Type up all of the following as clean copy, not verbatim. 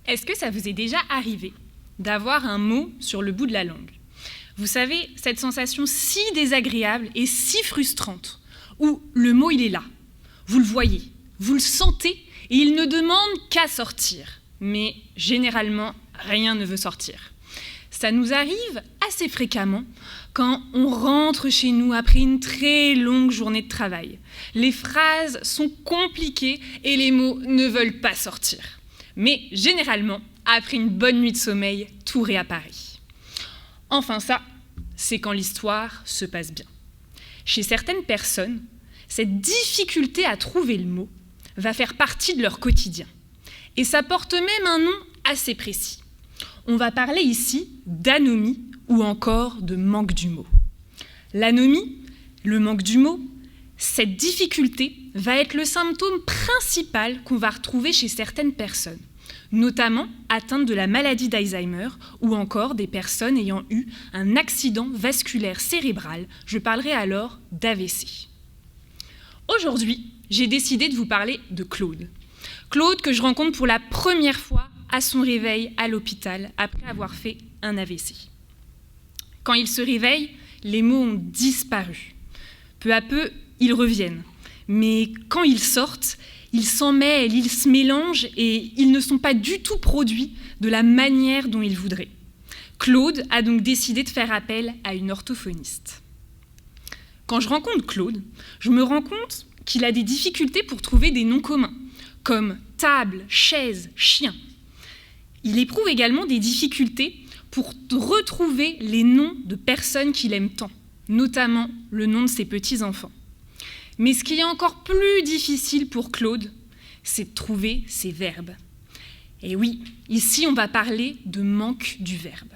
Est-ce que ça vous est déjà arrivé d'avoir un mot sur le bout de la langue? Vous savez, cette sensation si désagréable et si frustrante, où le mot il est là, vous le voyez, vous le sentez et il ne demande qu'à sortir. Mais généralement, rien ne veut sortir. Ça nous arrive assez fréquemment quand on rentre chez nous après une très longue journée de travail. Les phrases sont compliquées et les mots ne veulent pas sortir. Mais généralement, après une bonne nuit de sommeil, tout réapparaît. Enfin ça, c'est quand l'histoire se passe bien. Chez certaines personnes, cette difficulté à trouver le mot va faire partie de leur quotidien. Et ça porte même un nom assez précis. On va parler ici d'anomie ou encore de manque du mot. L'anomie, le manque du mot, cette difficulté va être le symptôme principal qu'on va retrouver chez certaines personnes, notamment atteintes de la maladie d'Alzheimer ou encore des personnes ayant eu un accident vasculaire cérébral. Je parlerai alors d'AVC. Aujourd'hui, j'ai décidé de vous parler de Claude. Claude que je rencontre pour la première fois à son réveil à l'hôpital après avoir fait un AVC. Quand il se réveille, les mots ont disparu. Peu à peu, ils reviennent. Mais quand ils sortent, ils s'en mêlent, ils se mélangent et ils ne sont pas du tout produits de la manière dont il voudrait. Claude a donc décidé de faire appel à une orthophoniste. Quand je rencontre Claude, je me rends compte qu'il a des difficultés pour trouver des noms communs, comme table, chaise, chien. Il éprouve également des difficultés pour retrouver les noms de personnes qu'il aime tant, notamment le nom de ses petits-enfants. Mais ce qui est encore plus difficile pour Claude, c'est de trouver ses verbes. Et oui, ici on va parler de manque du verbe.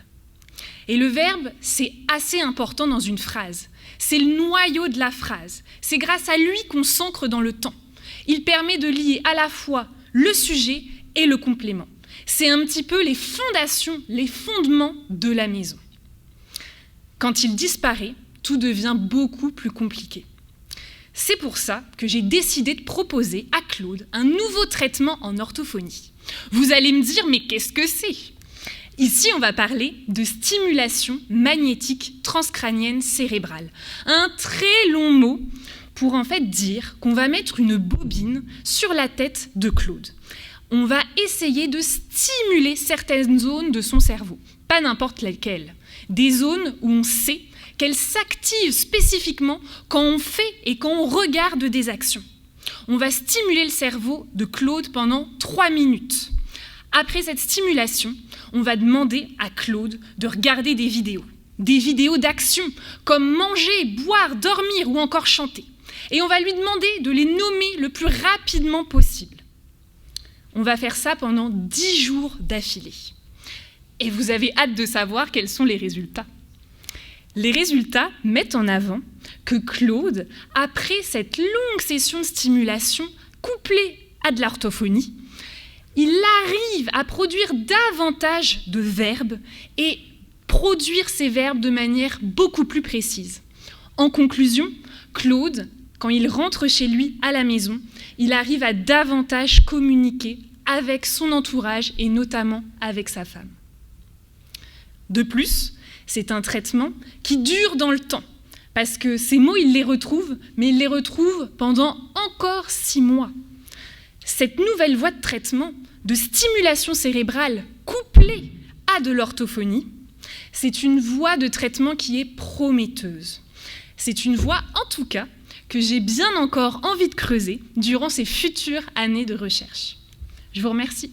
Et le verbe, c'est assez important dans une phrase. C'est le noyau de la phrase. C'est grâce à lui qu'on s'ancre dans le temps. Il permet de lier à la fois le sujet et le complément. C'est un petit peu les fondations, les fondements de la maison. Quand il disparaît, tout devient beaucoup plus compliqué. C'est pour ça que j'ai décidé de proposer à Claude un nouveau traitement en orthophonie. Vous allez me dire, mais qu'est-ce que c'est ? Ici, on va parler de stimulation magnétique transcrânienne cérébrale. Un très long mot pour en fait dire qu'on va mettre une bobine sur la tête de Claude. On va essayer de stimuler certaines zones de son cerveau, pas n'importe lesquelles. Des zones où on sait qu'elles s'activent spécifiquement quand on fait et quand on regarde des actions. On va stimuler le cerveau de Claude pendant 3 minutes. Après cette stimulation, on va demander à Claude de regarder des vidéos d'action, comme manger, boire, dormir ou encore chanter. Et on va lui demander de les nommer le plus rapidement possible. On va faire ça pendant 10 jours d'affilée. Et vous avez hâte de savoir quels sont les résultats. Les résultats mettent en avant que Claude, après cette longue session de stimulation couplée à de l'orthophonie, il arrive à produire davantage de verbes et produire ces verbes de manière beaucoup plus précise. En conclusion, Claude, quand il rentre chez lui à la maison, il arrive à davantage communiquer avec son entourage et notamment avec sa femme. De plus, c'est un traitement qui dure dans le temps parce que ces mots, il les retrouve, mais il les retrouve pendant encore 6 mois. Cette nouvelle voie de traitement, de stimulation cérébrale couplée à de l'orthophonie, c'est une voie de traitement qui est prometteuse. C'est une voie, en tout cas, que j'ai bien encore envie de creuser durant ces futures années de recherche. Je vous remercie.